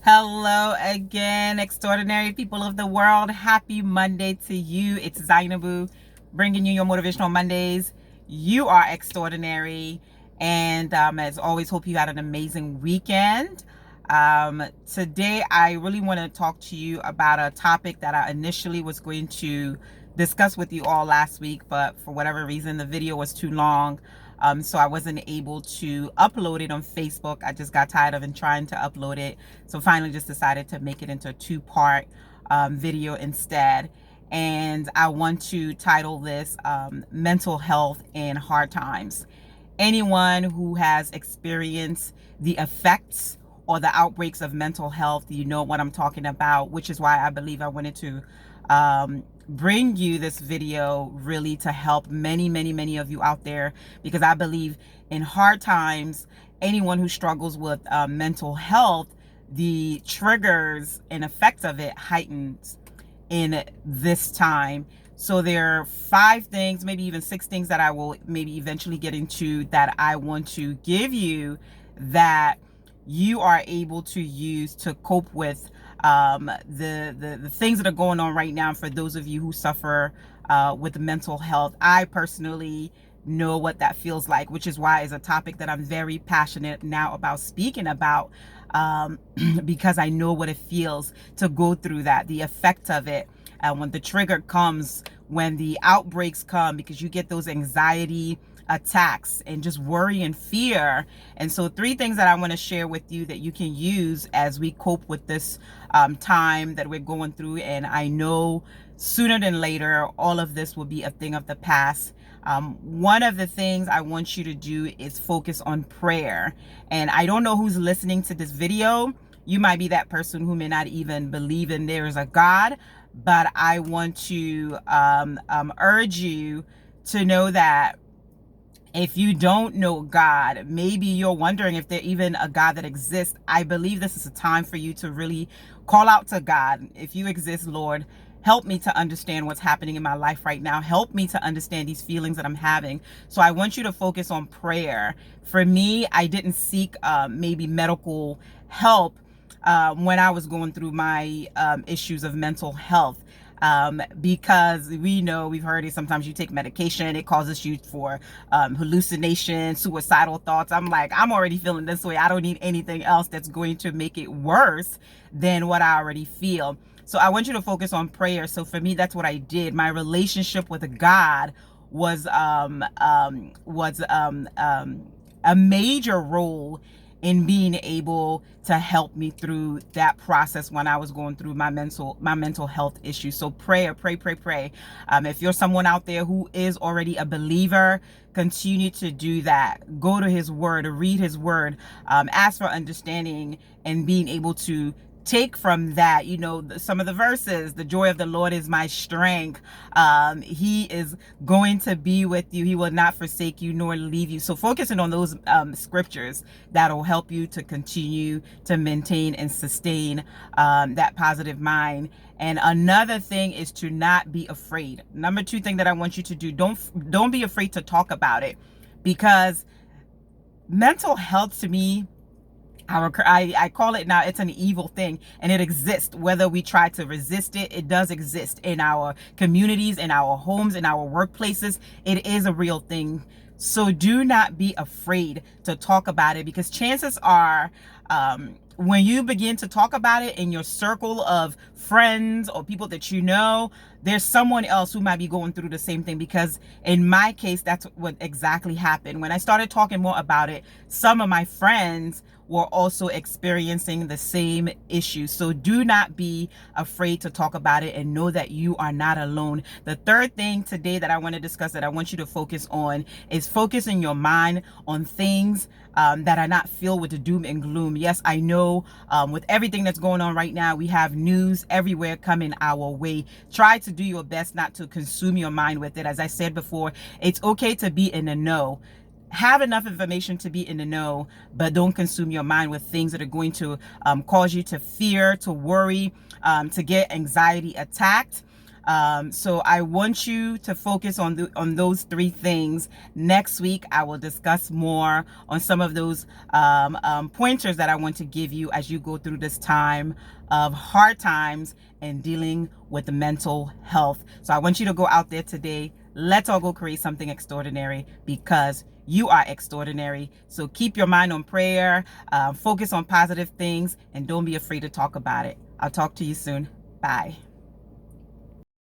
Hello again, extraordinary people of the world. Happy Monday to you. It's Zainabu bringing you your Motivational Mondays. You are extraordinary. And as always, hope you had an amazing weekend. Today, I really want to talk to you about a topic that I initially was going to discuss with you all last week, but for whatever reason, the video was too long. So I wasn't able to upload it on Facebook. I just got tired of trying to upload it. So finally just decided to make it into a two-part video instead. And I want to title this Mental Health in Hard Times. Anyone who has experienced the effects or the outbreaks of mental health, you know what I'm talking about, which is why I believe I wanted to bring you this video really to help many of you out there, because I believe in hard times, anyone who struggles with mental health, the triggers and effects of it heightens in this time. So there are 5 things, maybe even 6 things that I will maybe eventually get into that I want to give that you are able to use to cope with the things that are going on right now. For those of you who suffer with mental health, I personally know what that feels like, which is why it's a topic that I'm very passionate now about speaking about, because I know what it feels to go through that, the effect of it. When the trigger comes, when the outbreaks come, because you get those anxiety attacks and just worry and fear. And so 3 things that I want to share with you that you can use as we cope with this time that we're going through. And I know sooner than later, all of this will be a thing of the past. One of the things I want you to do is focus on prayer. And I don't know who's listening to this video. You might be that person who may not even believe in there is a God, but I want to urge you to know that if you don't know God, maybe you're wondering if there's even a God that exists. I believe this is a time for you to really call out to God. If you exist, Lord, help me to understand what's happening in my life right now. Help me to understand these feelings that I'm having. So I want you to focus on prayer. For me, I didn't seek maybe medical help when I was going through my issues of mental health. Because we've heard it, sometimes you take medication, it causes you for hallucination, suicidal thoughts. I'm like, I'm already feeling this way. I don't need anything else that's going to make it worse than what I already feel. So I want you to focus on prayer. So for me, that's what I did. My relationship with God was a major role in being able to help me through that process when I was going through my mental health issues. So pray. If you're someone out there who is already a believer, continue to do that. Go to his word, read his word, ask for understanding, and being able to take from that, some of the verses. The joy of the Lord is my strength. He is going to be with you. He will not forsake you nor leave you. So focusing on those scriptures, that'll help you to continue to maintain and sustain that positive mind. And another thing is to not be afraid. Number 2 thing that I want you to do, don't be afraid to talk about it, because mental health, to me, I call it now, it's an evil thing, and it exists. Whether we try to resist it, it does exist in our communities, in our homes, in our workplaces. It is a real thing. So do not be afraid to talk about it, because chances are, when you begin to talk about it in your circle of friends or people that you know, there's someone else who might be going through the same thing. Because in my case, that's what exactly happened. When I started talking more about it, some of my friends were also experiencing the same issue. So do not be afraid to talk about it, and know that you are not alone. The 3rd thing today that I want to discuss, that I want you to focus on, is focusing your mind on things that are not filled with the doom and gloom. Yes, I know with everything that's going on right now, we have news everywhere coming our way. Try to do your best not to consume your mind with it. As I said before, it's okay to be in the know. Have enough information to be in the know, but don't consume your mind with things that are going to cause you to fear, to worry, to get anxiety attacked. So I want you to focus on those three things. Next week, I will discuss more on some of those pointers that I want to give you as you go through this time of hard times and dealing with mental health. So I want you to go out there today. Let's all go create something extraordinary, because you are extraordinary. So keep your mind on prayer, focus on positive things, and don't be afraid to talk about it. I'll talk to you soon. Bye.